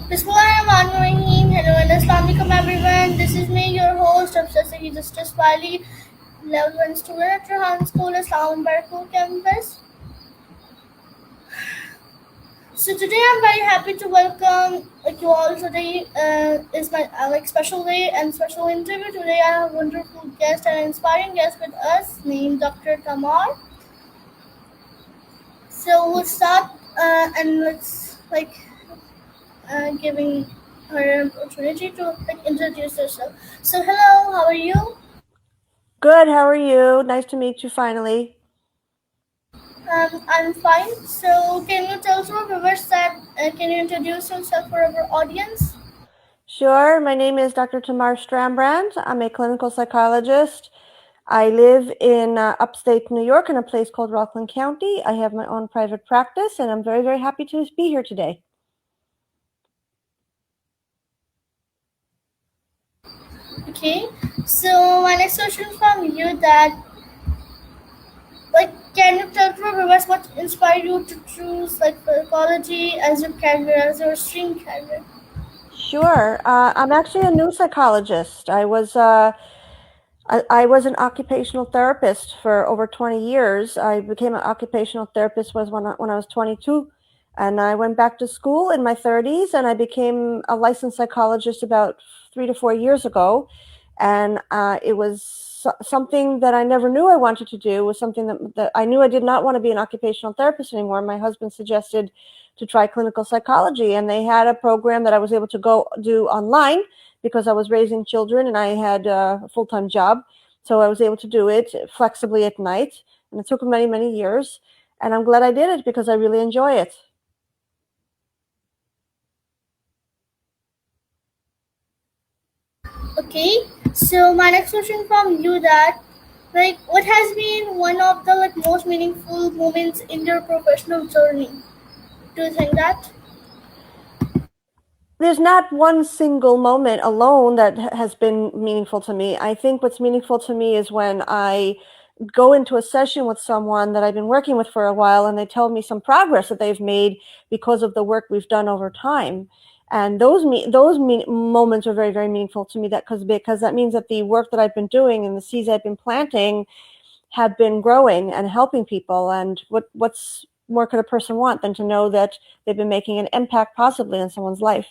Bismillahirrahmanirrahim. Hello and Assalamualaikum everyone. This is me, your host, Hafsa Saeed, level 1 student at Rahan School, Islamabad campus. So today I'm very happy to welcome you all. Today is my special day and special interview. Today I have a wonderful guest and inspiring guest with us named Dr. Tamar. So we'll start and let's giving her an opportunity to introduce herself. So hello, how are you? Good, how are you? Nice to meet you finally. I'm fine. So can you tell to our viewers that can you introduce yourself for our audience? Sure, my name is Dr. Tamar Shtrambrand. I'm a clinical psychologist. I live in upstate New York in a place called Rockland County. I have my own private practice, and I'm very, very happy to be here today. Okay. So my next question from you that can you tell to our viewers what inspired you to choose psychology as your career, as your stream career? Sure, I'm actually a new psychologist. I was an occupational therapist for over 20 years. I became an occupational therapist when I was 22, and I went back to school in my 30s, and I became a licensed psychologist about 3 to 4 years ago. And it was something that I never knew I wanted to do. It was something that I knew I did not want to be an occupational therapist anymore. My husband suggested to try clinical psychology, and they had a program that I was able to go do online because I was raising children and I had a full-time job. So I was able to do it flexibly at night, and it took many, many years. And I'm glad I did it because I really enjoy it. Okay. So my next question from you that what has been one of the most meaningful moments in your professional journey? Do you think that? There's not one single moment alone that has been meaningful to me. I think what's meaningful to me is when I go into a session with someone that I've been working with for a while and they tell me some progress that they've made because of the work we've done over time. And those moments are very, very meaningful to me because that means that the work that I've been doing and the seeds I've been planting have been growing and helping people. And what's more could a person want than to know that they've been making an impact positively in someone's life?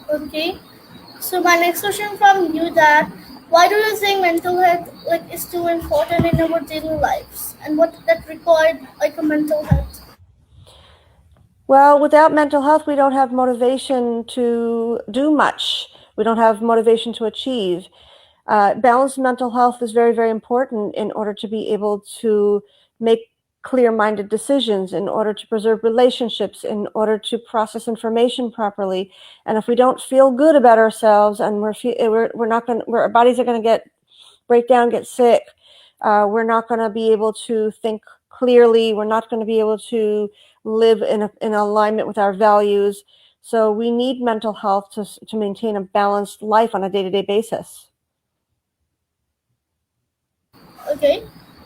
Okay. So my next question from you that why do you think mental health is too important in our daily lives and what that required a mental health? Well, without mental health, we don't have motivation to do much. We don't have motivation to achieve. Balanced mental health is very, very important in order to be able to make clear-minded decisions, in order to preserve relationships, in order to process information properly. And if we don't feel good about ourselves and our bodies are going to break down, get sick, we're not going to be able to think clearly. We're not going to be able to live in alignment with our values. So we need mental health to maintain a balanced life on a day-to-day basis. Okay.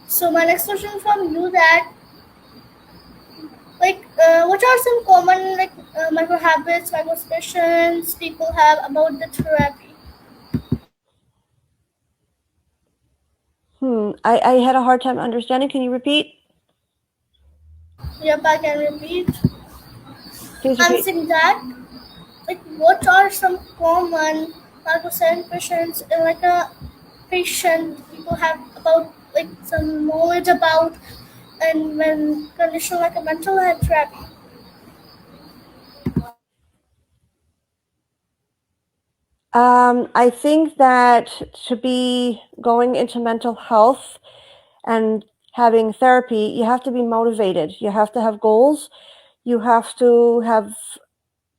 So my next question from you that what are some common micro habits, micro expressions people have about the therapy? I had a hard time understanding. Can you repeat? Yep, I can repeat. Please I'm repeat. saying that what are some common micro expressions in a patient people have about some knowledge about and when condition like a mental health therapy? I think that to be going into mental health and having therapy, you have to be motivated. You have to have goals. You have to have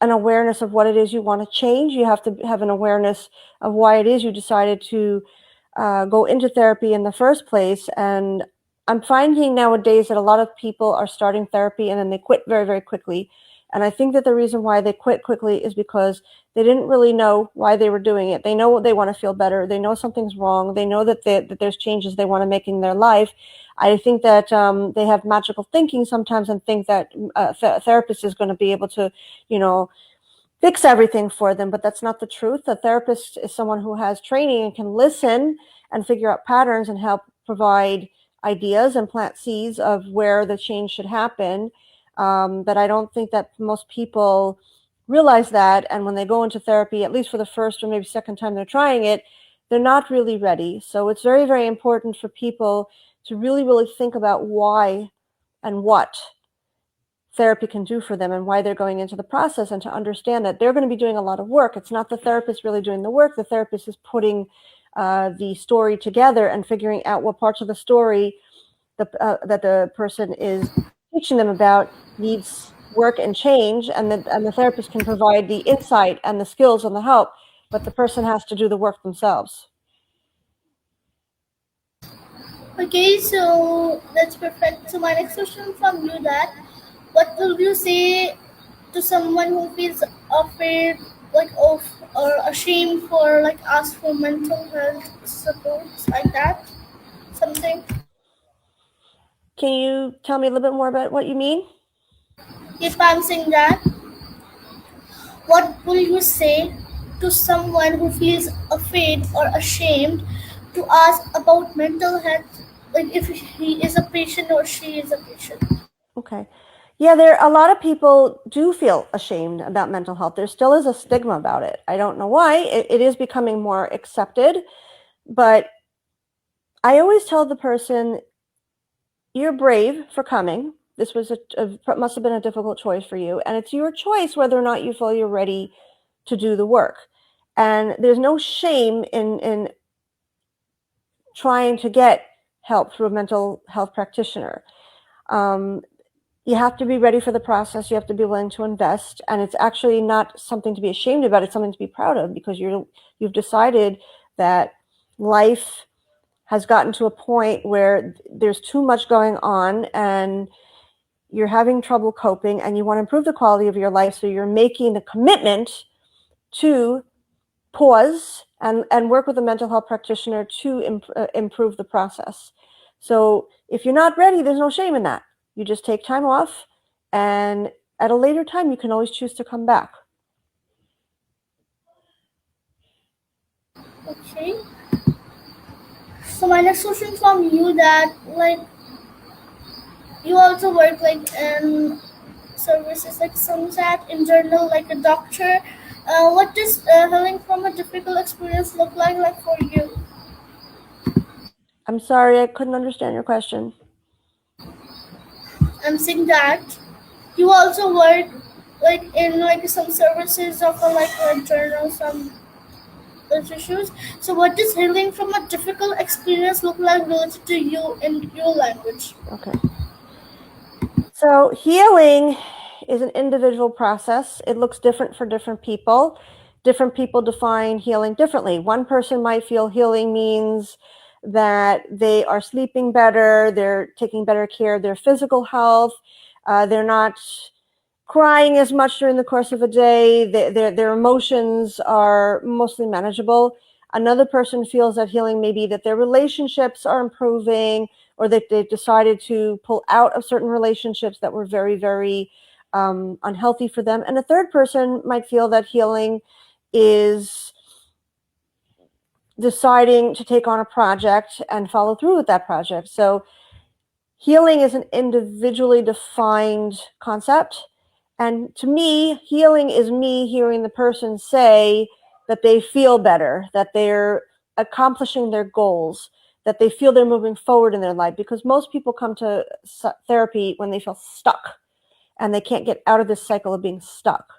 an awareness of what it is you want to change. You have to have an awareness of why it is you decided to go into therapy in the first place. And I'm finding nowadays that a lot of people are starting therapy and then they quit very, very quickly. And I think that the reason why they quit quickly is because they didn't really know why they were doing it. They know they want to feel better. They know something's wrong. They know that there's changes they want to make in their life. I think that they have magical thinking sometimes and think that a therapist is going to be able to, fix everything for them, but that's not the truth. A therapist is someone who has training and can listen and figure out patterns and help provide ideas and plant seeds of where the change should happen. But I don't think that most people realize that. And when they go into therapy, at least for the first or maybe second time they're trying it, they're not really ready. So it's very, very important for people to really, really think about why and what therapy can do for them and why they're going into the process, and to understand that they're going to be doing a lot of work. It's not the therapist really doing the work. The therapist is putting the story together and figuring out what parts of the story that the person is teaching them about needs work and change, and the therapist can provide the insight and the skills and the help, but the person has to do the work themselves. Okay, so that's perfect. So my next question from you, that what will you say to someone who feels afraid, of or ashamed for ask for mental health support, like that, something? Can you tell me a little bit more about what you mean? If I'm saying that, what will you say to someone who feels afraid or ashamed to ask about mental health, if he is a patient or she is a patient? Okay. Yeah, a lot of people do feel ashamed about mental health. There still is a stigma about it. I don't know why. It is becoming more accepted, but I always tell the person, you're brave for coming. This was must have been a difficult choice for you, and it's your choice whether or not you feel you're ready to do the work. And there's no shame in trying to get help through a mental health practitioner. You have to be ready for the process. You have to be willing to invest, and it's actually not something to be ashamed about. It's something to be proud of, because you've decided that life has gotten to a point where there's too much going on and you're having trouble coping, and you want to improve the quality of your life. So you're making the commitment to pause and work with a mental health practitioner to improve the process. So if you're not ready, there's no shame in that. You just take time off, and at a later time, you can always choose to come back. Okay. So my next question from you, that you also work in services like Sunset in journal, like a doctor. What does healing from a difficult experience look like for you? I'm sorry, I couldn't understand your question. I'm saying that you also work in some services of a journal, some those issues. So what does healing from a difficult experience look like related to you in your language? Okay. So healing is an individual process. It looks different for different people. Different people define healing differently. One person might feel healing means that they are sleeping better, they're taking better care of their physical health, they're not crying as much during the course of a day, their emotions are mostly manageable. Another person feels that healing may be that their relationships are improving, or that they've decided to pull out of certain relationships that were very, very unhealthy for them. And a third person might feel that healing is deciding to take on a project and follow through with that project. So healing is an individually defined concept. And to me, healing is me hearing the person say that they feel better, that they're accomplishing their goals, that they feel they're moving forward in their life. Because most people come to therapy when they feel stuck and they can't get out of this cycle of being stuck.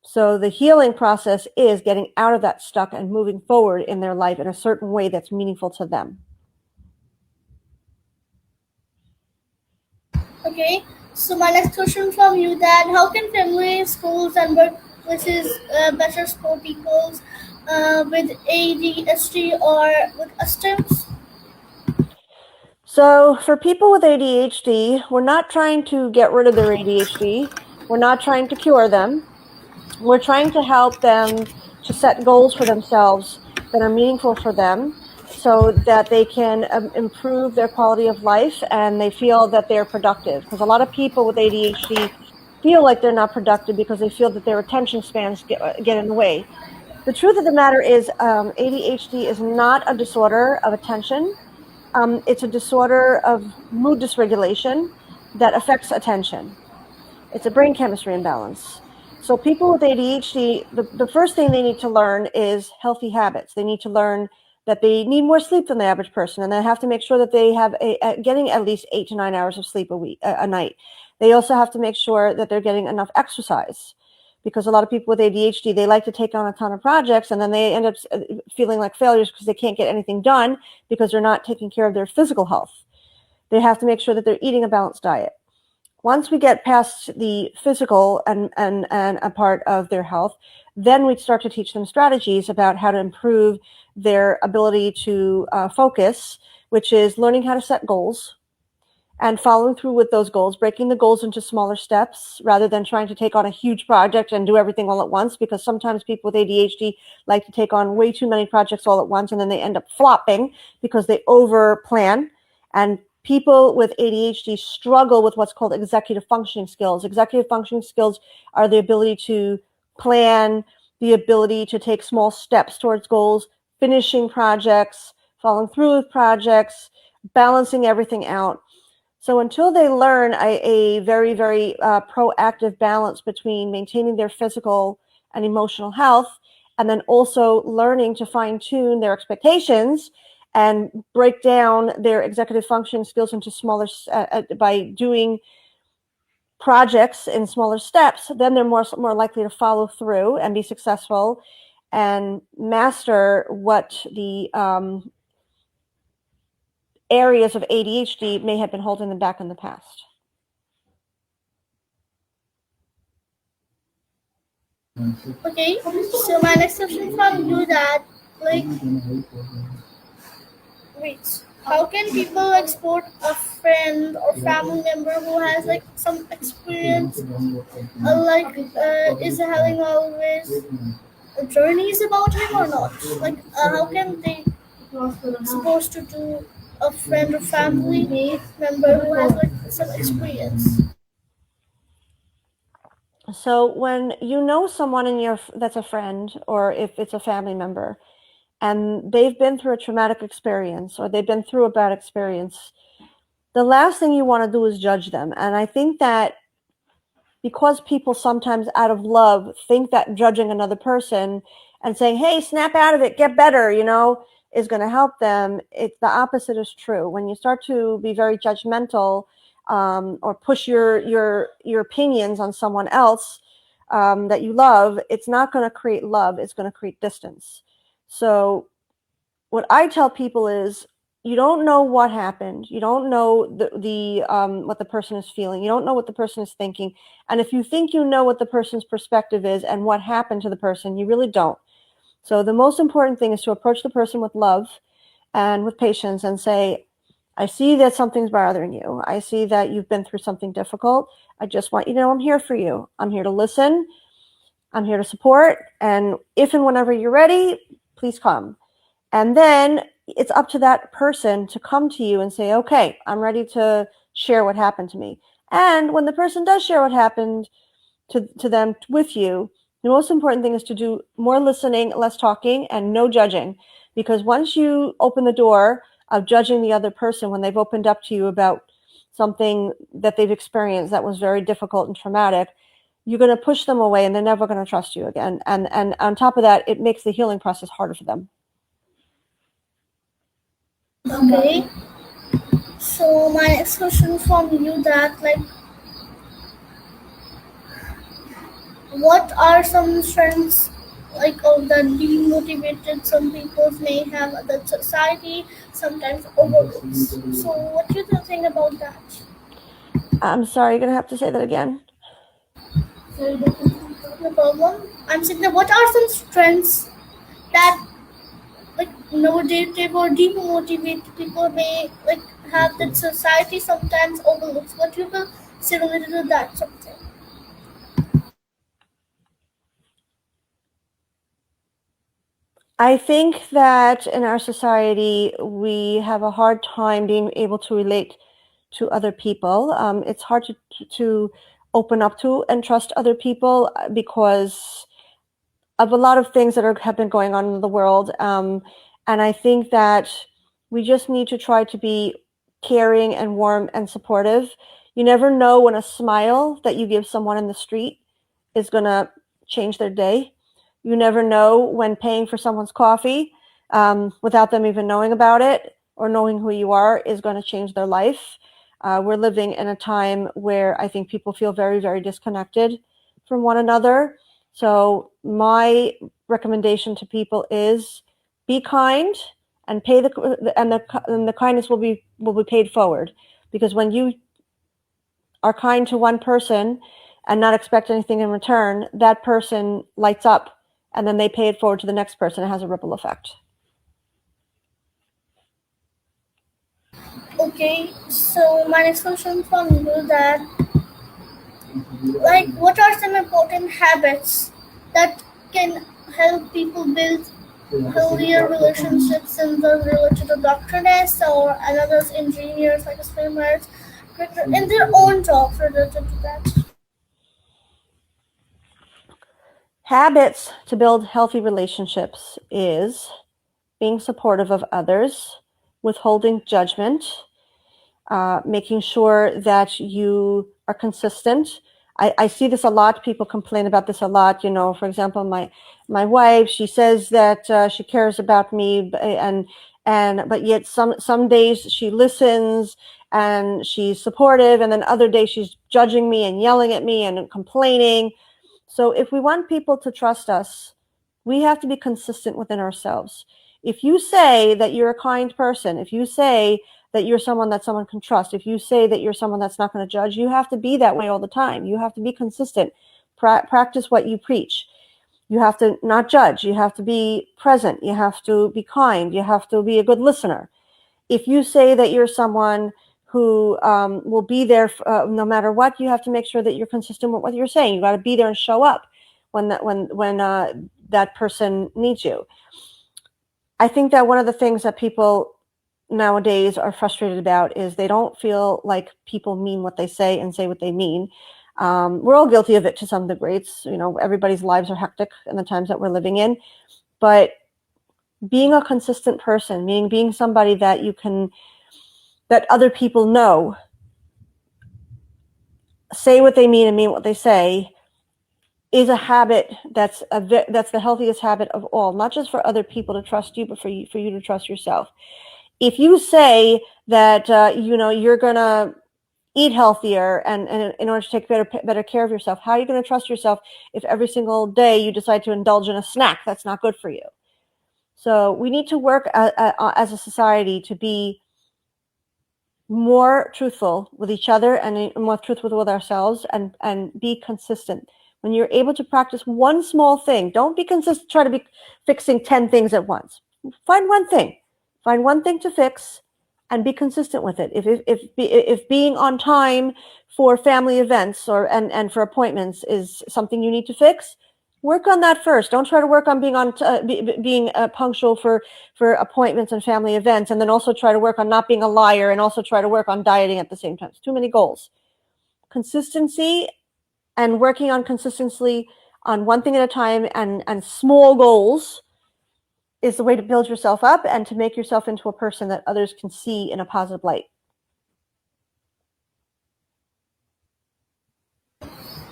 So the healing process is getting out of that stuck and moving forward in their life in a certain way that's meaningful to them. Okay. So my next question from you, that how can families, schools, and workplaces better support people with ADHD or with STEMs? So for people with ADHD, we're not trying to get rid of their ADHD. We're not trying to cure them. We're trying to help them to set goals for themselves that are meaningful for them so that they can improve their quality of life and they feel that they're productive. Because a lot of people with ADHD feel like they're not productive because they feel that their attention spans get in the way. The truth of the matter is ADHD is not a disorder of attention. It's a disorder of mood dysregulation that affects attention. It's a brain chemistry imbalance. So people with ADHD, the first thing they need to learn is healthy habits. They need to learn that they need more sleep than the average person, and they have to make sure that they have getting at least 8 to 9 hours of sleep a night. They also have to make sure that they're getting enough exercise, because a lot of people with ADHD, they like to take on a ton of projects, and then they end up feeling like failures because they can't get anything done because they're not taking care of their physical health. They have to make sure that they're eating a balanced diet. Once we get past the physical and a part of their health, then we start to teach them strategies about how to improve their ability to focus, which is learning how to set goals and following through with those goals, breaking the goals into smaller steps rather than trying to take on a huge project and do everything all at once, because sometimes people with ADHD like to take on way too many projects all at once, and then they end up flopping because they over plan. And people with ADHD struggle with what's called executive functioning skills. Executive functioning skills are the ability to plan, the ability to take small steps towards goals, finishing projects, following through with projects, balancing everything out. So until they learn a very, very proactive balance between maintaining their physical and emotional health, and then also learning to fine tune their expectations and break down their executive function skills into smaller, by doing projects in smaller steps, then they're more likely to follow through and be successful and master what the areas of ADHD may have been holding them back in the past. Okay, so my next question from you that, like, wait, how can people like support a friend or family member who has like some experience, is having always journeys about him or not? Like, how can they supposed to do a friend or family member who has like some experience? So when you know someone that's a friend, or if it's a family member, and they've been through a traumatic experience or they've been through a bad experience, the last thing you want to do is judge them. And I think that because people sometimes out of love think that judging another person and saying, hey, snap out of it, get better, is going to help them, the opposite is true. When you start to be very judgmental, or push your opinions on someone else that you love, it's not going to create love, it's going to create distance. So what I tell people is, you don't know what happened. You don't know what the person is feeling. You don't know what the person is thinking. And if you think you know what the person's perspective is and what happened to the person, you really don't. So the most important thing is to approach the person with love and with patience and say, I see that something's bothering you. I see that you've been through something difficult. I just want you to know I'm here for you. I'm here to listen. I'm here to support. And if and whenever you're ready, please come. And then it's up to that person to come to you and say, okay, I'm ready to share what happened to me. And when the person does share what happened to them with you, the most important thing is to do more listening, less talking, and no judging. Because once you open the door of judging the other person when they've opened up to you about something that they've experienced that was very difficult and traumatic, you're going to push them away and they're never going to trust you again. And on top of that, it makes the healing process harder for them. Okay. So my next question from you that, like, what are some strengths of the demotivated some people may have that society sometimes overlooks? So what do you think about that? I'm sorry, you're going to have to say that again. No problem. I'm saying that what are some strengths that like motivated or demotivated people may like have that society sometimes overlooks. What you will say related to that something? I think that in our society, we have a hard time being able to relate to other people. It's hard to open up to and trust other people because of a lot of things that have been going on in the world. And I think that we just need to try to be caring and warm and supportive. You never know when a smile that you give someone in the street is going to change their day. You never know when paying for someone's coffee without them even knowing about it or knowing who you are is going to change their life. We're living in a time where I think people feel very, very disconnected from one another. So my recommendation to people is be kind and pay the kindness will be paid forward, because when you are kind to one person and not expect anything in return, that person lights up and then they pay it forward to the next person. It has a ripple effect. Okay, so my next question from you that like what are some important habits that can help people build healthier relationships in the related to doctors or another engineers like swimmers in their own jobs related to that? Habits to build healthy relationships is being supportive of others, withholding judgment, making sure that you are consistent. I see this a lot. People complain about this a lot. You know, for example, my wife, she says that she cares about me, but yet some days she listens and she's supportive, and then other days she's judging me and yelling at me and complaining. So if we want people to trust us, we have to be consistent within ourselves. If you say that you're a kind person, if you say that you're someone that someone can trust, if you say that you're someone that's not going to judge, you have to be that way all the time. You have to be consistent. Practice what you preach. You have to not judge. You have to be present. You have to be kind. You have to be a good listener. If you say that you're someone who will be there no matter what, you have to make sure that you're consistent with what you're saying. You got to be there and show up when that person needs you. I think that one of the things that people nowadays are frustrated about is they don't feel like people mean what they say and say what they mean. We're all guilty of it to some degree. It's, you know, everybody's lives are hectic in the times that we're living in, but being a consistent person, meaning being somebody that that other people know, say what they mean and mean what they say, is a habit that's the healthiest habit of all, not just for other people to trust you, but for you to trust yourself. If you say that you're gonna eat healthier and in order to take better care of yourself, how are you going to trust yourself if every single day you decide to indulge in a snack that's not good for you? So we need to work as a society to be more truthful with each other and more truthful with ourselves, and be consistent. When you're able to practice one small thing, don't be consistent, try to be fixing 10 things at once. Find one thing to fix and be consistent with it. If being on time for family events and for appointments is something you need to fix, work on that first. Don't try to work on being punctual for appointments and family events, and then also try to work on not being a liar, and also try to work on dieting at the same time. It's too many goals. Consistency and working on consistency on one thing at a time and small goals is the way to build yourself up and to make yourself into a person that others can see in a positive light.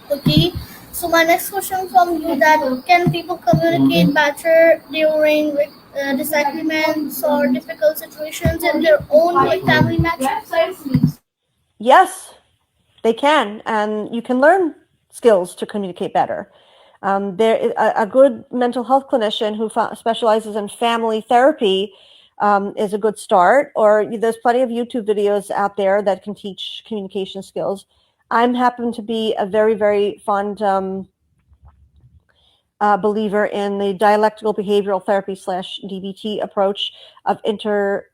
Okay, so my next question from you that can people communicate better during like disagreements or difficult situations in their own like family matters? Yes, they can, and you can learn skills to communicate better. There is a good mental health clinician who specializes in family therapy is a good start, or there's plenty of YouTube videos out there that can teach communication skills. I'm happen to be a very, very fond believer in the dialectical behavioral therapy / DBT approach of interpersonal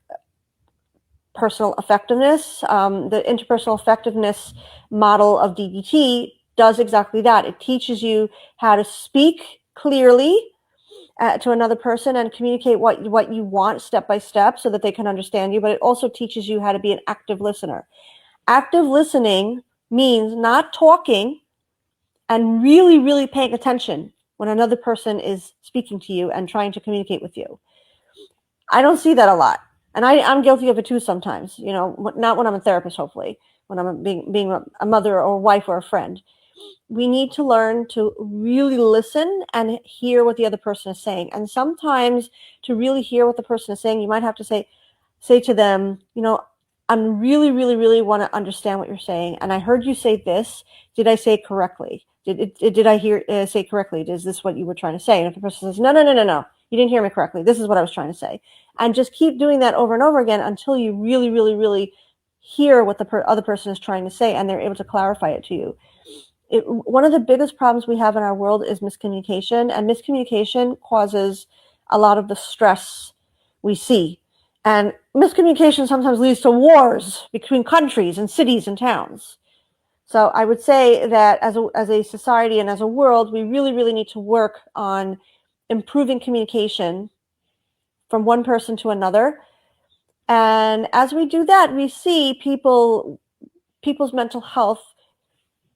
effectiveness. The interpersonal effectiveness model of DBT does exactly that. It teaches you how to speak clearly to another person and communicate what you want step by step so that they can understand you, but it also teaches you how to be an active listener. Active listening means not talking and really, really paying attention when another person is speaking to you and trying to communicate with you. I don't see that a lot. And I'm guilty of it too sometimes, not when I'm a therapist, hopefully, when I'm being a mother or a wife or a friend. We need to learn to really listen and hear what the other person is saying. And sometimes to really hear what the person is saying, you might have to say to them, I'm really, really, really want to understand what you're saying. And I heard you say this. Did I say it correctly? Did I say correctly? Is this what you were trying to say? And if the person says, no, you didn't hear me correctly. This is what I was trying to say. And just keep doing that over and over again until you really, really, really hear what the other person is trying to say and they're able to clarify it to you. One of the biggest problems we have in our world is miscommunication, and miscommunication causes a lot of the stress we see. And miscommunication sometimes leads to wars between countries and cities and towns. So I would say that as a society and as a world, we really, really need to work on improving communication from one person to another. And as we do that, we see people's mental health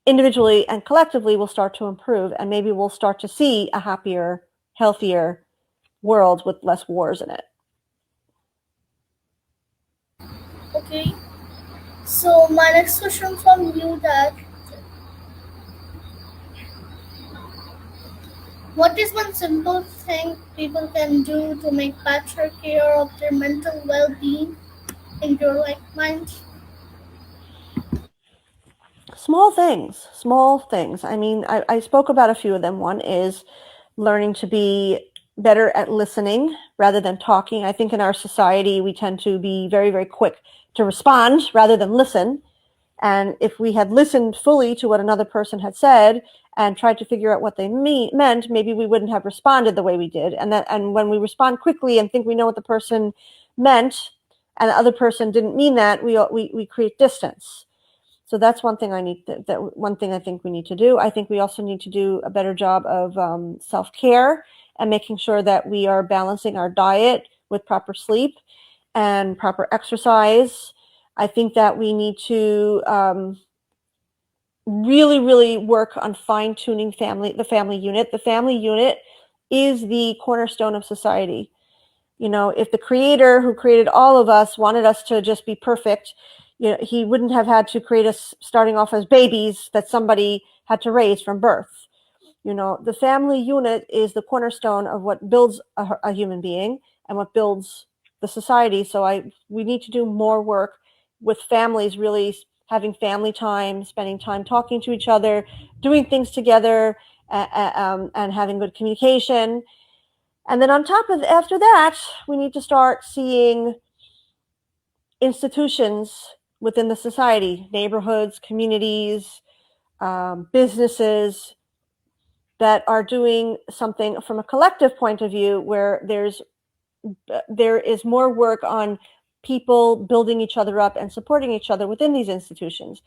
individually and collectively will start to improve, and maybe we'll start to see a happier, healthier world with less wars in it. Okay. So my next question from you, that what is one simple thing people can do to make better care of their mental well-being in your mind? Small things. I mean, I spoke about a few of them. One is learning to be better at listening rather than talking. I think in our society, we tend to be very, very quick to respond rather than listen. And if we had listened fully to what another person had said and tried to figure out what they meant, maybe we wouldn't have responded the way we did. And when we respond quickly and think we know what the person meant and the other person didn't mean that, we create distance. So that's one thing one thing I think we need to do. I think we also need to do a better job of self-care and making sure that we are balancing our diet with proper sleep and proper exercise. I think that we need to really, really work on fine-tuning the family unit. The family unit is the cornerstone of society. If the creator who created all of us wanted us to just be perfect, he wouldn't have had to create us starting off as babies that somebody had to raise from birth. The family unit is the cornerstone of what builds a human being and what builds the society. So we need to do more work with families, really having family time, spending time talking to each other, doing things together, and having good communication. And then after that, we need to start seeing institutions within the society, neighborhoods, communities, businesses that are doing something from a collective point of view where there is more work on people building each other up and supporting each other within these institutions.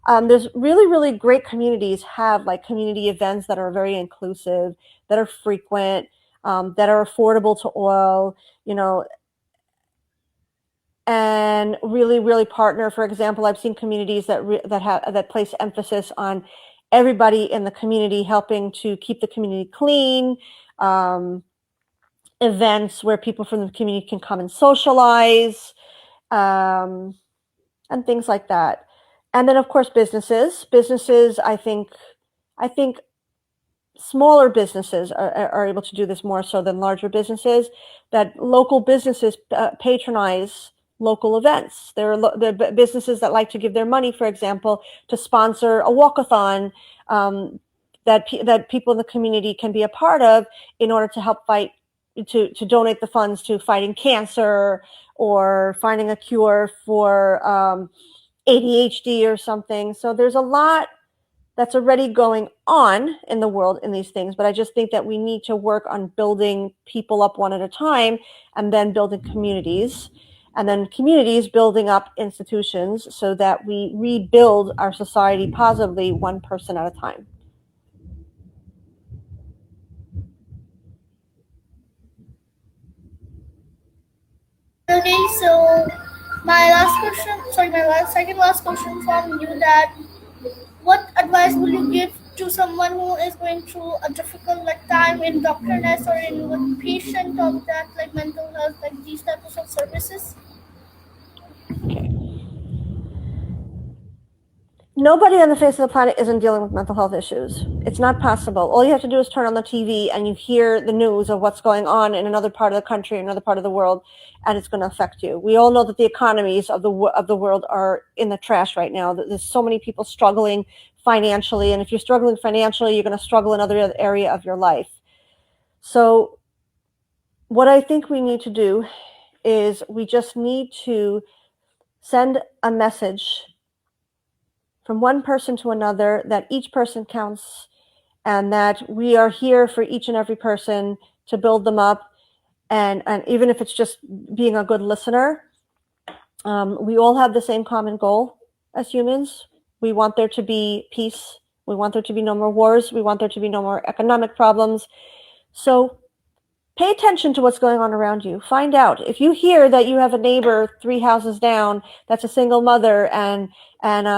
There's really, really great communities have like community events that are very inclusive, that are frequent, that are affordable to all, and really, really partner. For example, I've seen communities that place emphasis on everybody in the community helping to keep the community clean, events where people from the community can come and socialize, and things like that. And then, of course, businesses, I think smaller businesses are able to do this more so than larger businesses, that local businesses patronize local events. There are businesses that like to give their money, for example, to sponsor a walkathon that people in the community can be a part of in order to help to donate the funds to fighting cancer or finding a cure for ADHD or something. So there's a lot that's already going on in the world in these things, but I just think that we need to work on building people up one at a time, and then building communities, and then communities building up institutions, so that we rebuild our society positively, one person at a time. Okay, so my last question, sorry, my second last question from you, that what advice will you give to someone who is going through a difficult like time in doctorness or in with patient of that like mental health, like these types of services? Okay. Nobody on the face of the planet isn't dealing with mental health issues. It's not possible. All you have to do is turn on the TV and you hear the news of what's going on in another part of the country, another part of the world, and it's going to affect you. We all know that the economies of the world are in the trash right now. There's so many people struggling financially, and if you're struggling financially, you're going to struggle in another area of your life. So what I think we need to do is we just need to send a message from one person to another, that each person counts, and that we are here for each and every person to build them up. And even if it's just being a good listener, we all have the same common goal as humans. We want there to be peace. We want there to be no more wars. We want there to be no more economic problems. So pay attention to what's going on around you. Find out. If you hear that you have a neighbor 3 houses down that's a single mother, and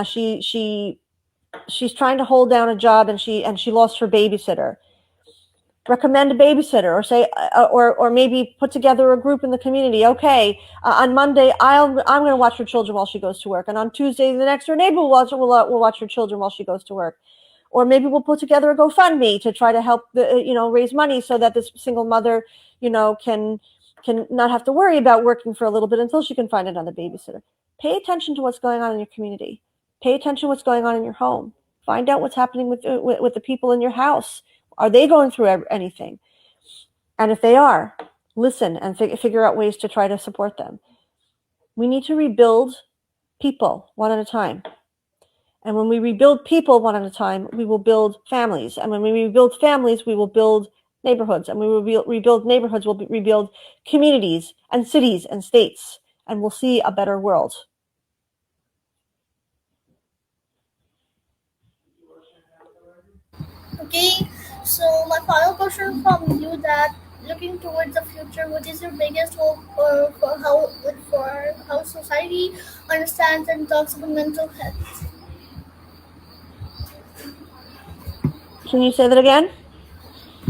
she's trying to hold down a job, and she lost her babysitter, recommend a babysitter, or say or maybe put together a group in the community. Okay, on Monday I'm going to watch her children while she goes to work, and on Tuesday the next door neighbor will watch her children while she goes to work. Or maybe we'll put together a GoFundMe to try to help raise money, so that this single mother can not have to worry about working for a little bit until she can find another babysitter. Pay attention to what's going on in your community. Pay attention to what's going on in your home. Find out what's happening with the people in your house. Are they going through anything? And if they are, listen and figure out ways to try to support them. We need to rebuild people one at a time. And when we rebuild people one at a time, we will build families. And when we rebuild families, we will build neighborhoods. And we will rebuild neighborhoods, we'll rebuild communities and cities and states. And we'll see a better world. Okay, so my final question from you, that looking towards the future, what is your biggest hope for how society understands and talks about mental health? Can you say that again?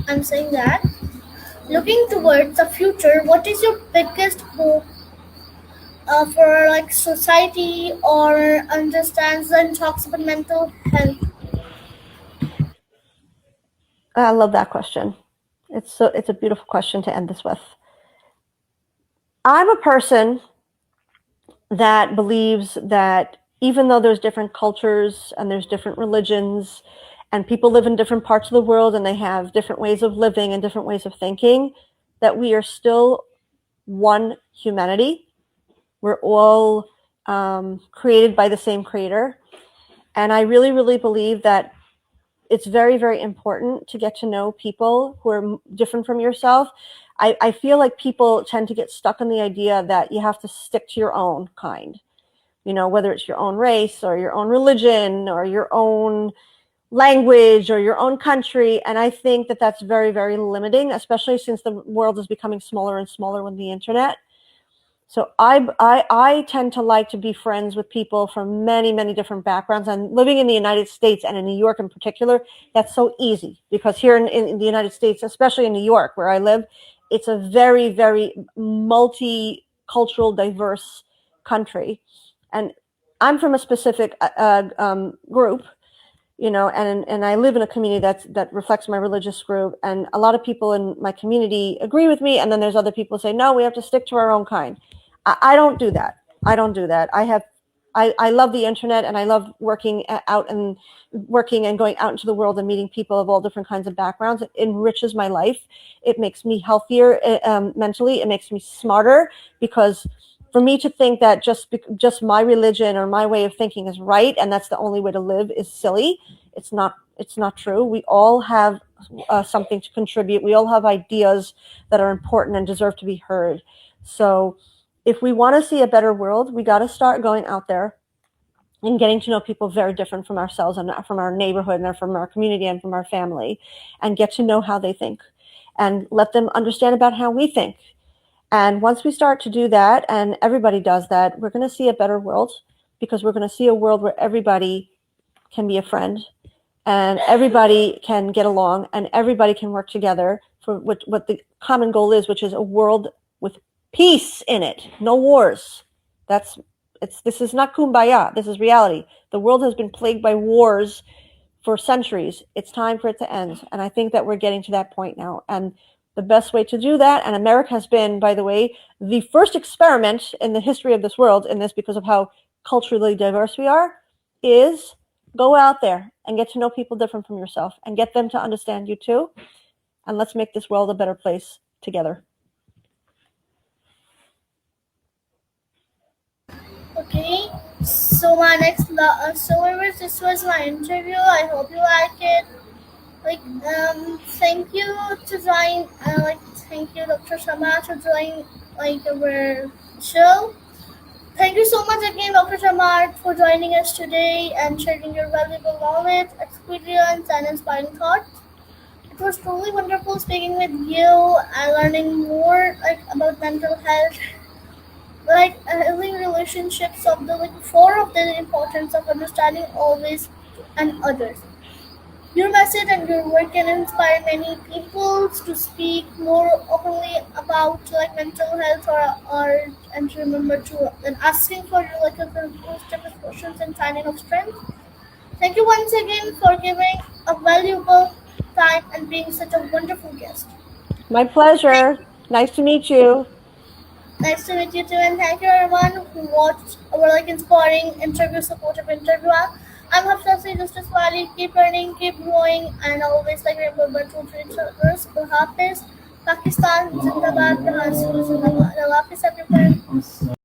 I'm saying that looking towards the future, what is your biggest hope for like society or understands and talks about mental health? I love that question. It's a beautiful question to end this with. I'm a person that believes that even though there's different cultures and there's different religions, and people live in different parts of the world, and they have different ways of living and different ways of thinking, that we are still one humanity. We're all created by the same creator. And I really, really believe that it's very, very important to get to know people who are different from yourself. I feel like people tend to get stuck in the idea that you have to stick to your own kind, whether it's your own race or your own religion or your own language or your own country. And I think that that's very, very limiting, especially since the world is becoming smaller and smaller with the internet. So I tend to like to be friends with people from many, many different backgrounds. And living in the United States, and in New York in particular, that's so easy, because here in the United States, especially in New York where I live, it's a very, very multicultural, diverse country. And I'm from a specific group, and I live in a community that reflects my religious group. And a lot of people in my community agree with me. And then there's other people who say, no, we have to stick to our own kind. I don't do that. I love the internet, and I love working and going out into the world and meeting people of all different kinds of backgrounds. It enriches my life. It makes me healthier mentally. It makes me smarter, because for me to think that just my religion or my way of thinking is right, and that's the only way to live, is silly. It's not true. We all have something to contribute. We all have ideas that are important and deserve to be heard. So if we want to see a better world, we got to start going out there and getting to know people very different from ourselves and from our neighborhood and from our community and from our family, and get to know how they think and let them understand about how we think. And once we start to do that, and everybody does that, we're going to see a better world, because we're going to see a world where everybody can be a friend and everybody can get along and everybody can work together for what the common goal is, which is a world with peace in it, no wars. This is not kumbaya. This is reality. The world has been plagued by wars for centuries. It's time for it to end. And I think that we're getting to that point now. And the best way to do that, and America has been, by the way, the first experiment in the history of this world in this, because of how culturally diverse we are, is go out there and get to know people different from yourself and get them to understand you too. And let's make this world a better place together. Okay, so my next, this was my interview. I hope you like it. Thank you to join. Thank you, Dr. Sharma, to join our show. Thank you so much again, Dr. Tamar, for joining us today and sharing your valuable knowledge, experience, and inspiring thoughts. It was truly wonderful speaking with you and learning more about mental health, healing relationships, of the importance of understanding always and others. Your message and your work can inspire many people to speak more openly about mental health or and to remember to and asking for those type of questions and signing of strength. Thank you once again for giving a valuable time and being such a wonderful guest. My pleasure. Nice to meet you. Nice to meet you too, and thank you everyone who watched our inspiring interview, supportive interview. I'm Hafsa, just as well. Keep learning, keep growing, and always remember to treat others. Hafiz, Pakistan, Zindabad, Bihar, Zindabad. Allah Hafiz everyone.